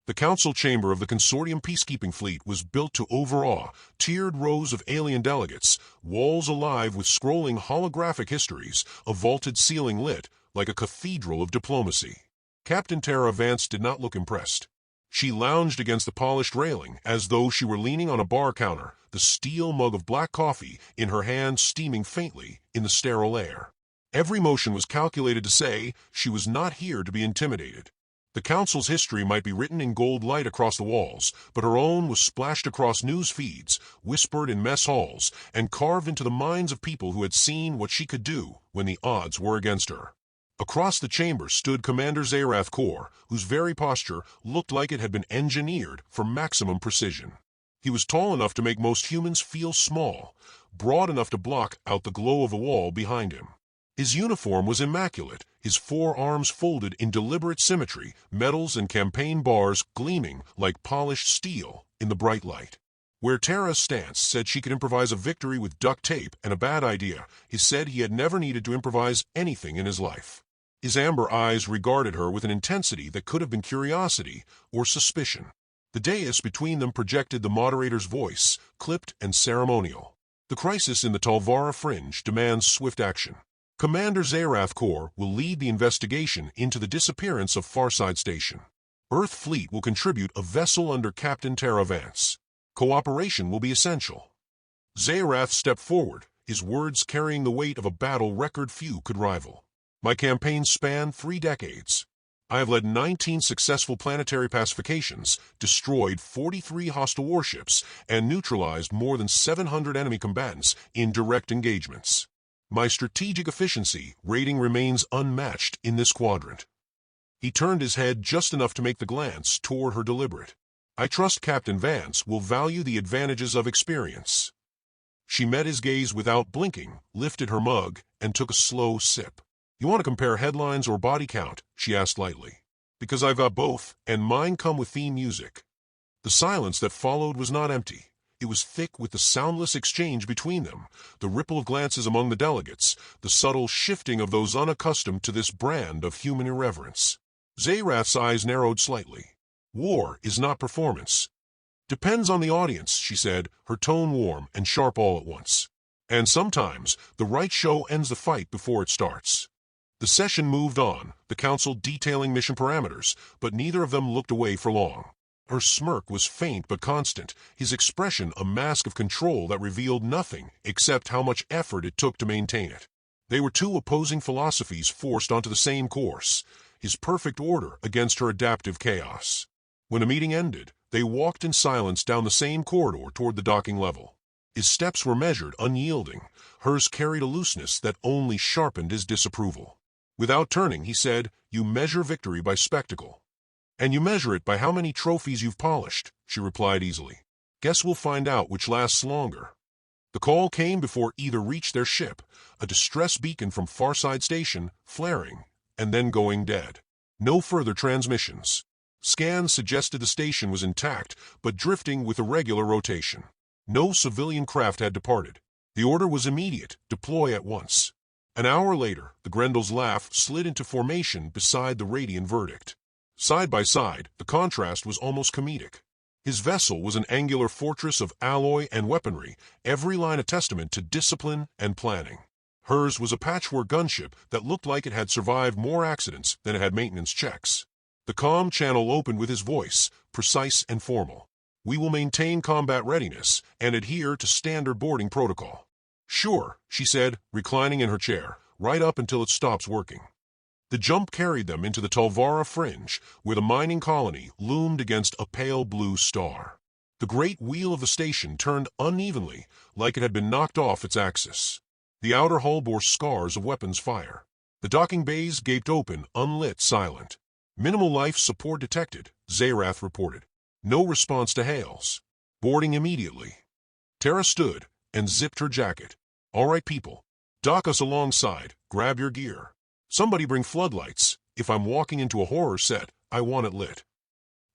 The council chamber of the consortium peacekeeping fleet was built to overawe tiered rows of alien delegates, walls alive with scrolling holographic histories, a vaulted ceiling lit like a cathedral of diplomacy. Captain Tara Vance did not look impressed. She lounged against the polished railing as though she were leaning on a bar counter, the steel mug of black coffee in her hand steaming faintly in the sterile air. Every motion was calculated to say she was not here to be intimidated. The council's history might be written in gold light across the walls, but her own was splashed across news feeds, whispered in mess halls, and carved into the minds of people who had seen what she could do when the odds were against her. Across the chamber stood Commander Zarath Kor, whose very posture looked like it had been engineered for maximum precision. He was tall enough to make most humans feel small, broad enough to block out the glow of the wall behind him. His uniform was immaculate, his forearms folded in deliberate symmetry, medals and campaign bars gleaming like polished steel in the bright light. Where Tara's stance said she could improvise a victory with duct tape and a bad idea, he said he had never needed to improvise anything in his life. His amber eyes regarded her with an intensity that could have been curiosity or suspicion. The dais between them projected the moderator's voice, clipped and ceremonial. The crisis in the Talvara Fringe demands swift action. Commander Zarath Kor will lead the investigation into the disappearance of Farside Station. Earth Fleet will contribute a vessel under Captain Tara Vance. Cooperation will be essential. Zarath stepped forward, his words carrying the weight of a battle record few could rival. My campaign spanned 3 decades. I have led 19 successful planetary pacifications, destroyed 43 hostile warships, and neutralized more than 700 enemy combatants in direct engagements. My strategic efficiency rating remains unmatched in this quadrant. He turned his head just enough to make the glance toward her deliberate. I trust Captain Vance will value the advantages of experience. She met his gaze without blinking, lifted her mug, and took a slow sip. You want to compare headlines or body count? She asked lightly. Because I've got both, and mine come with theme music. The silence that followed was not empty. It was thick with the soundless exchange between them, the ripple of glances among the delegates, the subtle shifting of those unaccustomed to this brand of human irreverence. Zarath's eyes narrowed slightly. War is not performance. Depends on the audience, she said, her tone warm and sharp all at once. And sometimes the right show ends the fight before it starts. The session moved on, the council detailing mission parameters, but neither of them looked away for long. Her smirk was faint but constant, his expression a mask of control that revealed nothing except how much effort it took to maintain it. They were 2 opposing philosophies forced onto the same course, his perfect order against her adaptive chaos. When the meeting ended, they walked in silence down the same corridor toward the docking level. His steps were measured, unyielding. Hers carried a looseness that only sharpened his disapproval. Without turning, he said, "You measure victory by spectacle." "And you measure it by how many trophies you've polished," she replied easily. "Guess we'll find out which lasts longer." The call came before either reached their ship, a distress beacon from Farside Station, flaring, and then going dead. No further transmissions. Scans suggested the station was intact, but drifting with irregular rotation. No civilian craft had departed. The order was immediate, deploy at once. An hour later, the Grendel's laugh slid into formation beside the Radiant verdict. Side by side, the contrast was almost comedic. His vessel was an angular fortress of alloy and weaponry, every line a testament to discipline and planning. Hers was a patchwork gunship that looked like it had survived more accidents than it had maintenance checks. The comm channel opened with his voice, precise and formal. "We will maintain combat readiness and adhere to standard boarding protocol." "Sure," she said, reclining in her chair, "right up until it stops working." The jump carried them into the Talvara Fringe, where the mining colony loomed against a pale blue star. The great wheel of the station turned unevenly, like it had been knocked off its axis. The outer hull bore scars of weapons fire. The docking bays gaped open, unlit, silent. "Minimal life support detected," Zarath reported. "No response to hails. Boarding immediately." Tara stood and zipped her jacket. "All right, people. Dock us alongside. Grab your gear. Somebody bring floodlights. If I'm walking into a horror set, I want it lit."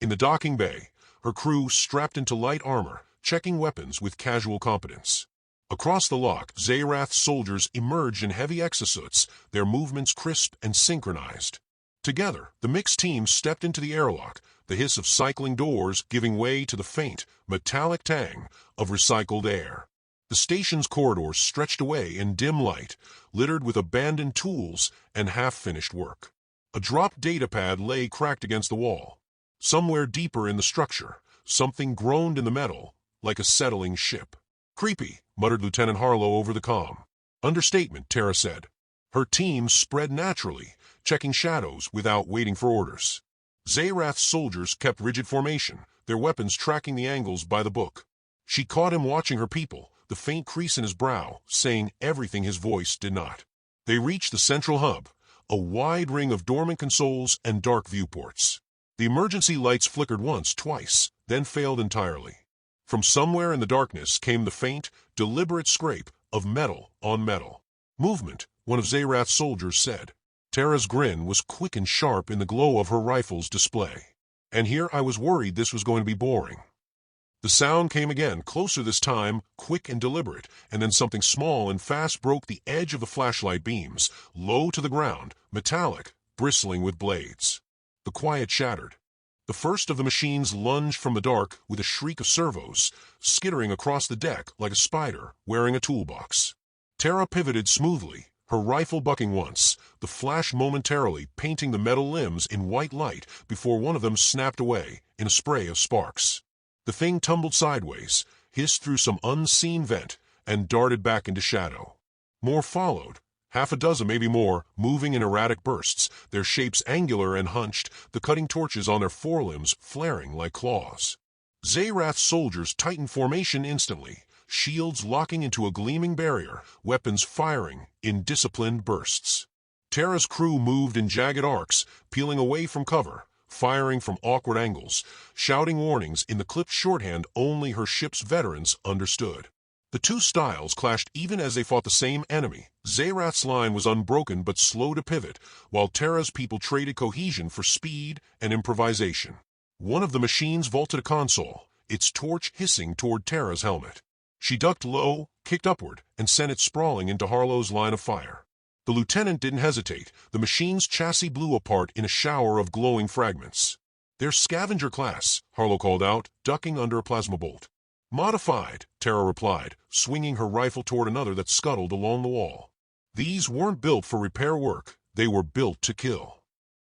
In the docking bay, her crew strapped into light armor, checking weapons with casual competence. Across the lock, Zarath's soldiers emerged in heavy exosuits, their movements crisp and synchronized. Together, the mixed team stepped into the airlock, the hiss of cycling doors giving way to the faint, metallic tang of recycled air. The station's corridors stretched away in dim light, littered with abandoned tools and half-finished work. A dropped datapad lay cracked against the wall. Somewhere deeper in the structure, something groaned in the metal, like a settling ship. "Creepy," muttered Lieutenant Harlow over the comm. "Understatement," Tara said. Her team spread naturally, checking shadows without waiting for orders. Zayrath's soldiers kept rigid formation, their weapons tracking the angles by the book. She caught him watching her people, the faint crease in his brow, saying everything his voice did not. They reached the central hub, a wide ring of dormant consoles and dark viewports. The emergency lights flickered once, twice, then failed entirely. From somewhere in the darkness came the faint, deliberate scrape of metal on metal. "Movement," one of Zayrath's soldiers said. Tara's grin was quick and sharp in the glow of her rifle's display. "And here I was worried this was going to be boring." The sound came again, closer this time, quick and deliberate, and then something small and fast broke the edge of the flashlight beams, low to the ground, metallic, bristling with blades. The quiet shattered. The first of the machines lunged from the dark with a shriek of servos, skittering across the deck like a spider wearing a toolbox. Tara pivoted smoothly, her rifle bucking once, the flash momentarily painting the metal limbs in white light before one of them snapped away in a spray of sparks. The thing tumbled sideways, hissed through some unseen vent, and darted back into shadow. More followed, half a dozen, maybe more, moving in erratic bursts, their shapes angular and hunched, the cutting torches on their forelimbs flaring like claws. Zayrath's soldiers tightened formation instantly, shields locking into a gleaming barrier, weapons firing in disciplined bursts. Tara's crew moved in jagged arcs, peeling away from cover, firing from awkward angles, shouting warnings in the clipped shorthand only her ship's veterans understood. The two styles clashed even as they fought the same enemy. Zayrath's line was unbroken but slow to pivot, while Tara's people traded cohesion for speed and improvisation. One of the machines vaulted a console, its torch hissing toward Tara's helmet. She ducked low, kicked upward, and sent it sprawling into Harlow's line of fire. The lieutenant didn't hesitate. The machine's chassis blew apart in a shower of glowing fragments. "They're scavenger class," Harlow called out, ducking under a plasma bolt. "Modified," Tara replied, swinging her rifle toward another that scuttled along the wall. "These weren't built for repair work. They were built to kill."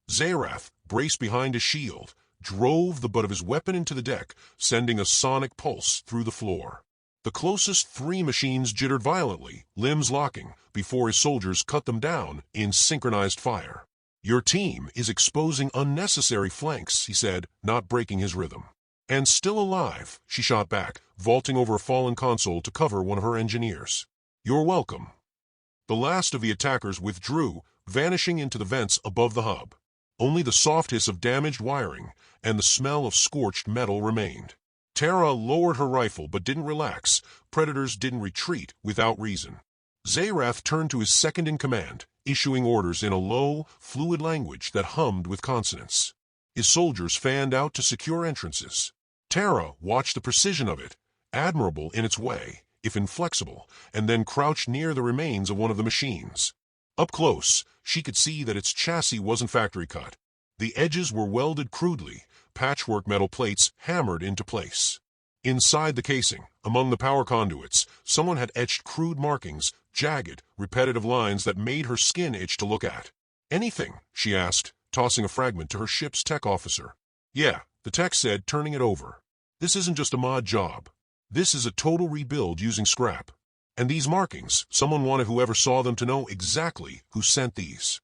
Zayrath, braced behind his shield, drove the butt of his weapon into the deck, sending a sonic pulse through the floor. The closest three machines jittered violently, limbs locking, before his soldiers cut them down in synchronized fire. "Your team is exposing unnecessary flanks," he said, not breaking his rhythm. "And still alive," she shot back, vaulting over a fallen console to cover one of her engineers. "You're welcome." The last of the attackers withdrew, vanishing into the vents above the hub. Only the soft hiss of damaged wiring and the smell of scorched metal remained. Tara lowered her rifle but didn't relax. Predators didn't retreat without reason. Zayrath turned to his second-in-command, issuing orders in a low, fluid language that hummed with consonants. His soldiers fanned out to secure entrances. Tara watched the precision of it, admirable in its way, if inflexible, and then crouched near the remains of one of the machines. Up close, she could see that its chassis wasn't factory-cut. The edges were welded crudely, patchwork metal plates hammered into place. Inside the casing, among the power conduits, someone had etched crude markings, jagged, repetitive lines that made her skin itch to look at. "Anything?" she asked, tossing a fragment to her ship's tech officer. "Yeah," the tech said, turning it over. "This isn't just a mod job. This is a total rebuild using scrap. And these markings, someone wanted whoever saw them to know exactly who sent these."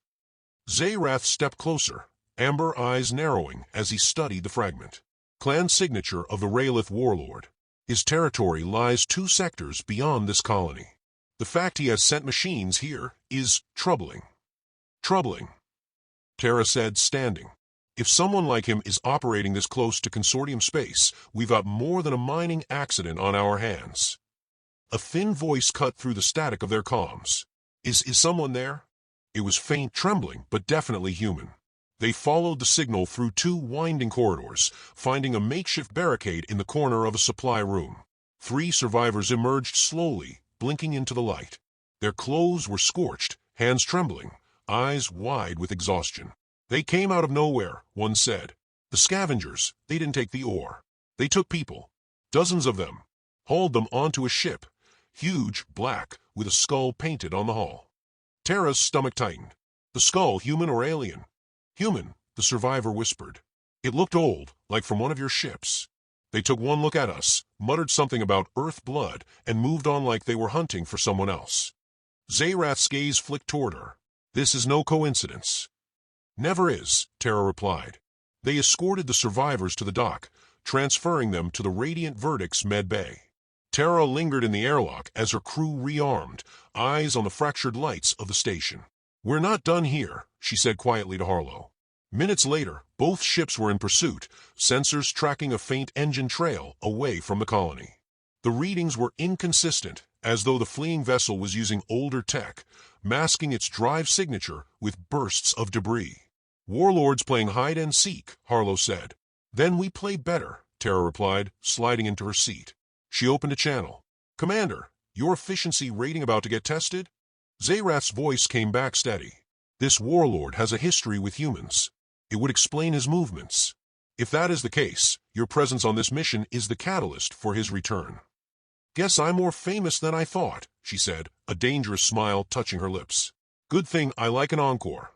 Zayrath stepped closer, amber eyes narrowing as he studied the fragment. Clan signature of the Raelith warlord. His territory lies 2 sectors beyond this colony. The fact he has sent machines here is troubling. Troubling, Tara said, standing. "If someone like him is operating this close to consortium space, we've got more than a mining accident on our hands." A thin voice cut through the static of their comms. Is someone there?" It was faint, trembling, but definitely human. They followed the signal through 2 winding corridors, finding a makeshift barricade in the corner of a supply room. 3 survivors emerged slowly, blinking into the light. Their clothes were scorched, hands trembling, eyes wide with exhaustion. "They came out of nowhere," one said. The scavengers, they didn't take the ore. They took people. Dozens of them. Hauled them onto a ship. Huge, black, with a skull painted on the hull. Tara's stomach tightened. The skull human or alien? Human, the survivor whispered. It looked old, like from one of your ships. They took one look at us, muttered something about Earth blood, and moved on like they were hunting for someone else. Zayrath's gaze flicked toward her. This is no coincidence. Never is, Tara replied. They escorted the survivors to the dock, transferring them to the Radiant Verdict's med bay. Tara lingered in the airlock as her crew rearmed, eyes on the fractured lights of the station. We're not done here, she said quietly to Harlow. Minutes later, both ships were in pursuit, sensors tracking a faint engine trail away from the colony. The readings were inconsistent, as though the fleeing vessel was using older tech, masking its drive signature with bursts of debris. Warlords playing hide-and-seek, Harlow said. Then we play better, Tara replied, sliding into her seat. She opened a channel. Commander, your efficiency rating about to get tested? Zayrath's voice came back steady. This warlord has a history with humans. It would explain his movements. If that is the case, your presence on this mission is the catalyst for his return. Guess I'm more famous than I thought, she said, a dangerous smile touching her lips. Good thing I like an encore.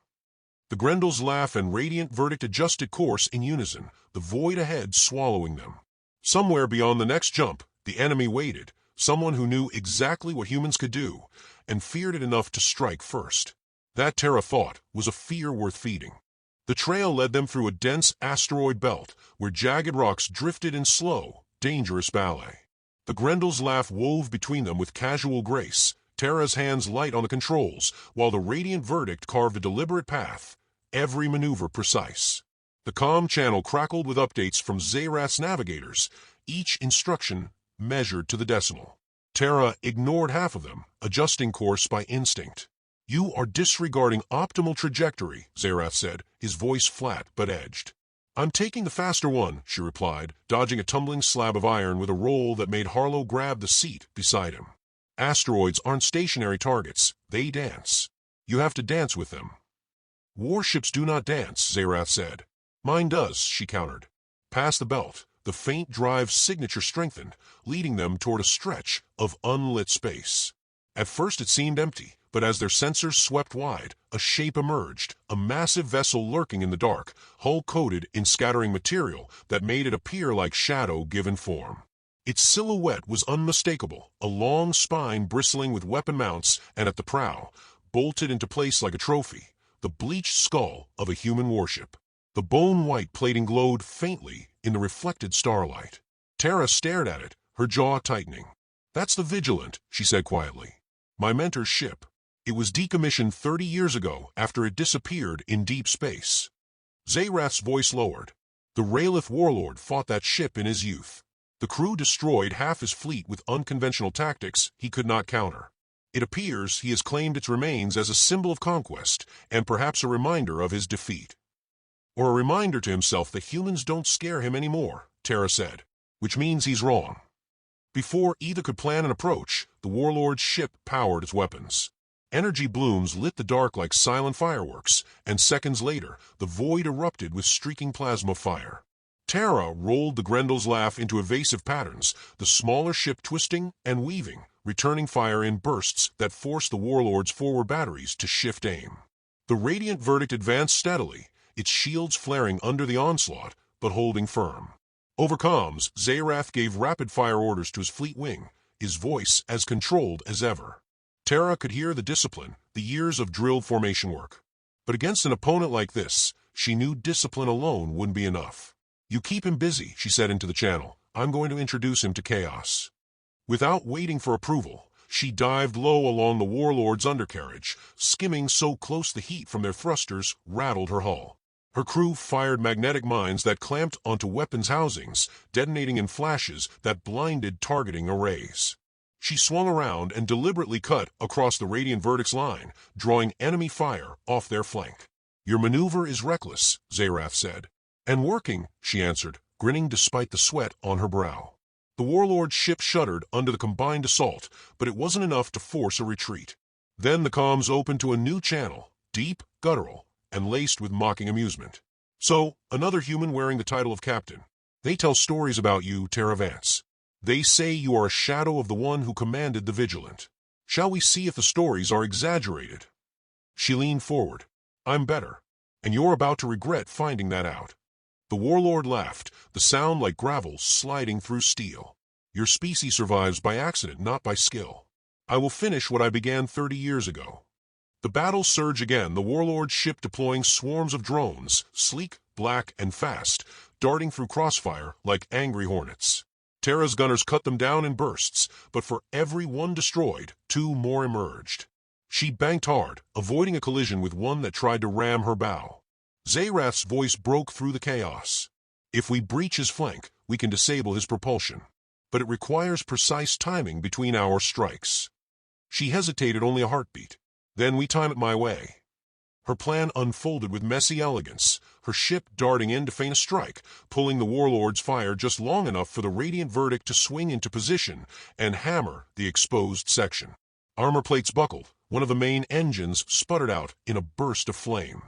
The Grendel's laugh and Radiant Verdict adjusted course in unison, the void ahead swallowing them. Somewhere beyond the next jump, the enemy waited, someone who knew exactly what humans could do, and feared it enough to strike first. That, Tara thought, was a fear worth feeding. The trail led them through a dense asteroid belt, where jagged rocks drifted in slow, dangerous ballet. The Grendel's laugh wove between them with casual grace, Tara's hands light on the controls, while the Radiant Verdict carved a deliberate path, every maneuver precise. The comm channel crackled with updates from Zayrath's navigators, each instruction measured to the decimal. Tara ignored half of them, adjusting course by instinct. You are disregarding optimal trajectory, Zayrath said, his voice flat but edged. I'm taking the faster one, she replied, dodging a tumbling slab of iron with a roll that made Harlow grab the seat beside him. Asteroids aren't stationary targets, they dance. You have to dance with them. Warships do not dance, Zayrath said. Mine does, she countered. Past the belt, the faint drive signature strengthened, leading them toward a stretch of unlit space. At first it seemed empty, but as their sensors swept wide, a shape emerged, a massive vessel lurking in the dark, hull coated in scattering material that made it appear like shadow given form. Its silhouette was unmistakable, a long spine bristling with weapon mounts, and at the prow, bolted into place like a trophy, the bleached skull of a human warship. The bone-white plating glowed faintly in the reflected starlight. Tara stared at it, her jaw tightening. That's the Vigilant, she said quietly. My mentor's ship. It was decommissioned 30 years ago after it disappeared in deep space. Zayrath's voice lowered. The Raelith warlord fought that ship in his youth. The crew destroyed half his fleet with unconventional tactics he could not counter. It appears he has claimed its remains as a symbol of conquest and perhaps a reminder of his defeat. Or a reminder to himself that humans don't scare him anymore, Tara said, which means he's wrong. Before either could plan an approach, the warlord's ship powered its weapons. Energy blooms lit the dark like silent fireworks, and seconds later, the void erupted with streaking plasma fire. Tara rolled the Grendel's laugh into evasive patterns, the smaller ship twisting and weaving, returning fire in bursts that forced the warlord's forward batteries to shift aim. The Radiant Verdict advanced steadily, its shields flaring under the onslaught, but holding firm. Over comms, Zayrath gave rapid-fire orders to his fleet wing, his voice as controlled as ever. Tara could hear the discipline, the years of drilled formation work. But against an opponent like this, she knew discipline alone wouldn't be enough. You keep him busy, she said into the channel. I'm going to introduce him to chaos. Without waiting for approval, she dived low along the warlord's undercarriage, skimming so close the heat from their thrusters rattled her hull. Her crew fired magnetic mines that clamped onto weapons housings, detonating in flashes that blinded targeting arrays. She swung around and deliberately cut across the Radiant Verdict's line, drawing enemy fire off their flank. Your maneuver is reckless, Zayrath said. And working, she answered, grinning despite the sweat on her brow. The warlord's ship shuddered under the combined assault, but it wasn't enough to force a retreat. Then the comms opened to a new channel, deep, guttural, and laced with mocking amusement. So, another human wearing the title of captain. They tell stories about you, Terra Vance. They say you are a shadow of the one who commanded the Vigilant. Shall we see if the stories are exaggerated? She leaned forward. I'm better. And you're about to regret finding that out. The warlord laughed, the sound like gravel sliding through steel. Your species survives by accident, not by skill. I will finish what I began 30 years ago. The battle surged again, the warlord's ship deploying swarms of drones, sleek, black, and fast, darting through crossfire like angry hornets. Terra's gunners cut them down in bursts, but for every one destroyed, 2 more emerged. She banked hard, avoiding a collision with one that tried to ram her bow. Zayrath's voice broke through the chaos. If we breach his flank, we can disable his propulsion. But it requires precise timing between our strikes. She hesitated only a heartbeat. Then we time it my way. Her plan unfolded with messy elegance, her ship darting in to feign a strike, pulling the warlord's fire just long enough for the radiant verdict to swing into position and hammer the exposed section. Armor plates buckled, one of the main engines sputtered out in a burst of flame.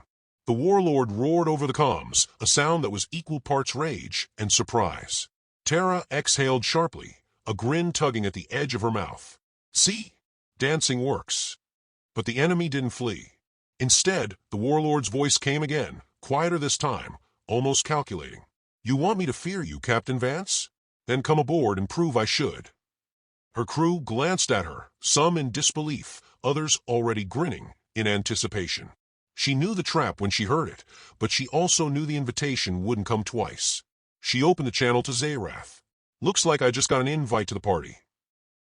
The warlord roared over the comms, a sound that was equal parts rage and surprise. Terra exhaled sharply, a grin tugging at the edge of her mouth. See? Dancing works. But the enemy didn't flee. Instead, the warlord's voice came again, quieter this time, almost calculating. You want me to fear you, Captain Vance? Then come aboard and prove I should. Her crew glanced at her, some in disbelief, others already grinning in anticipation. She knew the trap when she heard it, but she also knew the invitation wouldn't come twice. She opened the channel to Zayrath. Looks like I just got an invite to the party.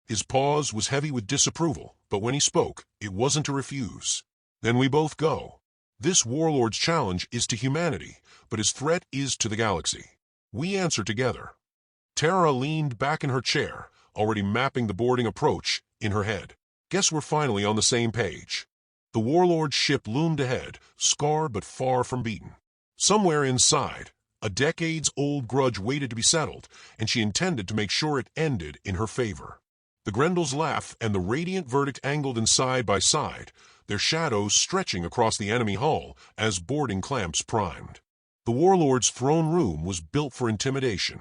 His pause was heavy with disapproval, but when he spoke, it wasn't to refuse. Then we both go. This warlord's challenge is to humanity, but his threat is to the galaxy. We answer together. Terra leaned back in her chair, already mapping the boarding approach in her head. Guess we're finally on the same page. The warlord's ship loomed ahead, scarred but far from beaten. Somewhere inside, a decades-old grudge waited to be settled, and she intended to make sure it ended in her favor. The Grendel's laugh and the radiant verdict angled in side by side, their shadows stretching across the enemy hull as boarding clamps primed. The warlord's throne room was built for intimidation.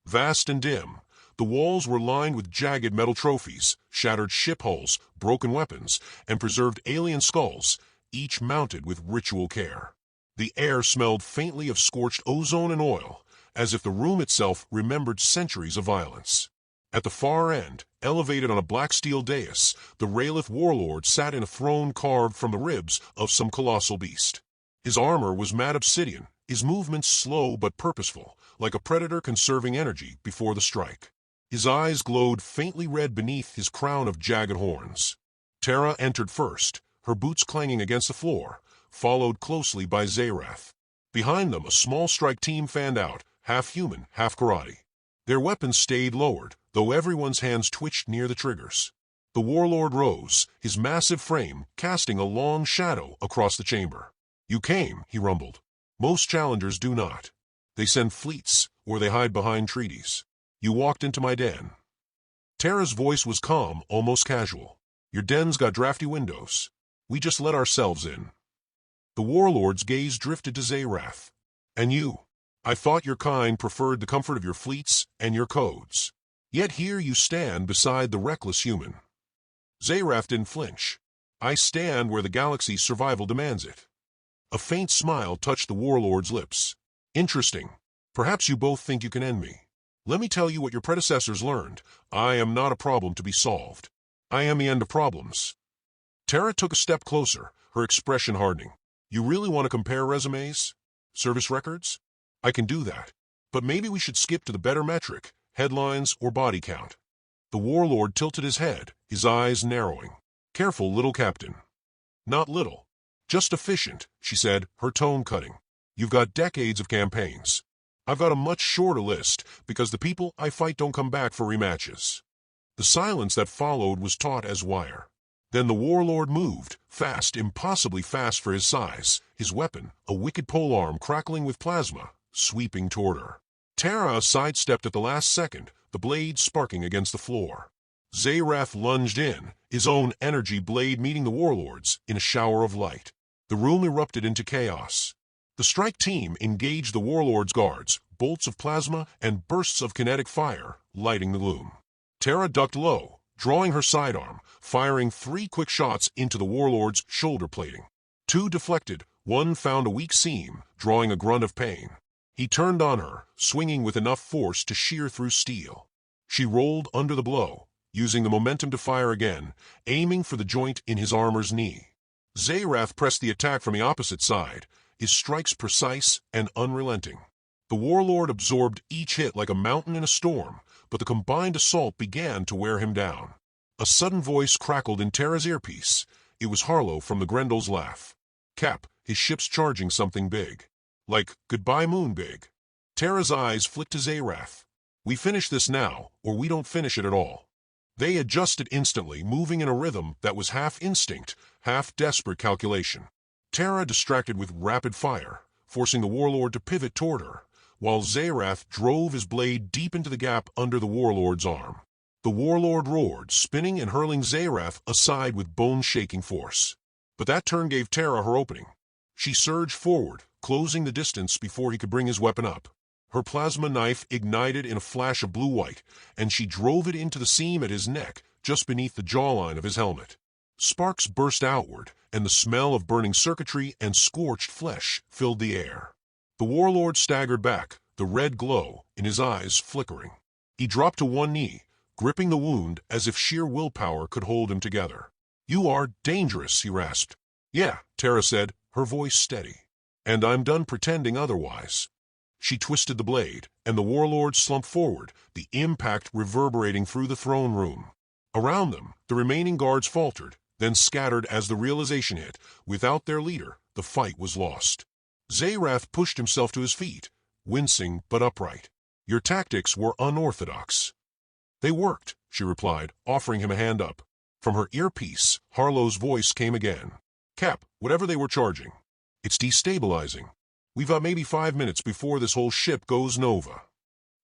Vast and dim, the walls were lined with jagged metal trophies, shattered ship hulls, broken weapons, and preserved alien skulls, each mounted with ritual care. The air smelled faintly of scorched ozone and oil, as if the room itself remembered centuries of violence. At the far end, elevated on a black steel dais, the Raelith warlord sat in a throne carved from the ribs of some colossal beast. His armor was matte obsidian, his movements slow but purposeful, like a predator conserving energy before the strike. His eyes glowed faintly red beneath his crown of jagged horns. Terra entered first, her boots clanging against the floor, followed closely by Zayrath. Behind them, a small strike team fanned out, half human, half karate. Their weapons stayed lowered, though everyone's hands twitched near the triggers. The warlord rose, his massive frame casting a long shadow across the chamber. You came, he rumbled. Most challengers do not. They send fleets, or they hide behind treaties. You walked into my den. Terra's voice was calm, almost casual. Your den's got drafty windows. We just let ourselves in. The warlord's gaze drifted to Zayrath. And you? I thought your kind preferred the comfort of your fleets and your codes. Yet here you stand beside the reckless human. Zayrath didn't flinch. I stand where the galaxy's survival demands it. A faint smile touched the warlord's lips. Interesting. Perhaps you both think you can end me. Let me tell you what your predecessors learned. I am not a problem to be solved. I am the end of problems. Terra took a step closer, her expression hardening. You really want to compare resumes? Service records? I can do that. But maybe we should skip to the better metric, headlines or body count. The warlord tilted his head, his eyes narrowing. Careful, little captain. Not little. Just efficient, she said, her tone cutting. You've got decades of campaigns. I've got a much shorter list because the people I fight don't come back for rematches. The silence that followed was taut as wire. Then the warlord moved, fast, impossibly fast for his size, his weapon, a wicked polearm crackling with plasma, sweeping toward her. Terra sidestepped at the last second, the blade sparking against the floor. Zayrath lunged in, his own energy blade meeting the warlord's in a shower of light. The room erupted into chaos. The strike team engaged the warlord's guards, bolts of plasma and bursts of kinetic fire, lighting the gloom. Terra ducked low, drawing her sidearm, firing 3 quick shots into the warlord's shoulder plating. 2 deflected, 1 found a weak seam, drawing a grunt of pain. He turned on her, swinging with enough force to shear through steel. She rolled under the blow, using the momentum to fire again, aiming for the joint in his armor's knee. Zayrath pressed the attack from the opposite side, his strikes precise and unrelenting. The warlord absorbed each hit like a mountain in a storm, but the combined assault began to wear him down. A sudden voice crackled in Terra's earpiece. It was Harlow from the Grendel's laugh. Cap, his ship's charging something big. Like, goodbye moon big. Terra's eyes flicked to Zayrath. We finish this now, or we don't finish it at all. They adjusted instantly, moving in a rhythm that was half instinct, half desperate calculation. Terra distracted with rapid fire, forcing the warlord to pivot toward her, while Zayrath drove his blade deep into the gap under the warlord's arm. The warlord roared, spinning and hurling Zayrath aside with bone-shaking force. But that turn gave Terra her opening. She surged forward, closing the distance before he could bring his weapon up. Her plasma knife ignited in a flash of blue-white, and she drove it into the seam at his neck, just beneath the jawline of his helmet. Sparks burst outward, and the smell of burning circuitry and scorched flesh filled the air. The warlord staggered back, the red glow in his eyes flickering. He dropped to one knee, gripping the wound as if sheer willpower could hold him together. "You are dangerous," he rasped. "Yeah," Terra said, her voice steady. "And I'm done pretending otherwise." She twisted the blade, and the warlord slumped forward, the impact reverberating through the throne room. Around them, the remaining guards faltered, then scattered as the realization hit. Without their leader, the fight was lost. Zayrath pushed himself to his feet, wincing but upright. "Your tactics were unorthodox." "They worked," she replied, offering him a hand up. From her earpiece, Harlow's voice came again. "Cap, whatever they were charging, it's destabilizing. We've got maybe 5 minutes before this whole ship goes nova."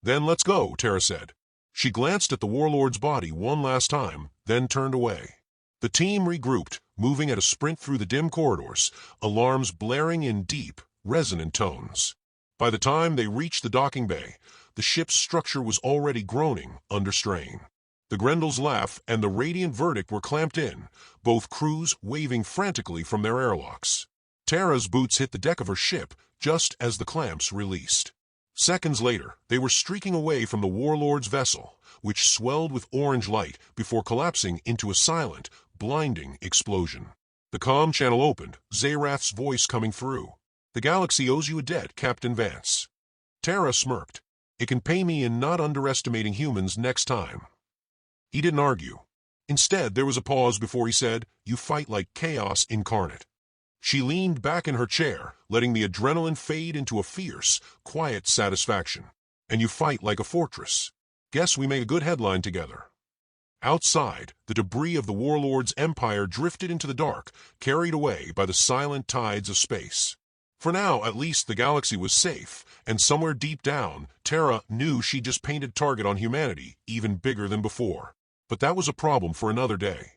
"Then let's go," Terra said. She glanced at the warlord's body one last time, then turned away. The team regrouped, moving at a sprint through the dim corridors, alarms blaring in deep, resonant tones. By the time they reached the docking bay, the ship's structure was already groaning under strain. The Grendel's laugh and the radiant verdict were clamped in, both crews waving frantically from their airlocks. Terra's boots hit the deck of her ship just as the clamps released. Seconds later, they were streaking away from the warlord's vessel, which swelled with orange light before collapsing into a silent, blinding explosion. The comm channel opened, Zayrath's voice coming through. "The galaxy owes you a debt, Captain Vance." Terra smirked. "It can pay me in not underestimating humans next time." He didn't argue. Instead, there was a pause before he said, "You fight like chaos incarnate." She leaned back in her chair, letting the adrenaline fade into a fierce, quiet satisfaction. "And you fight like a fortress. Guess we make a good headline together." Outside, the debris of the warlord's empire drifted into the dark, carried away by the silent tides of space. For now, at least, the galaxy was safe, and somewhere deep down, Terra knew she'd just painted target on humanity, even bigger than before. But that was a problem for another day.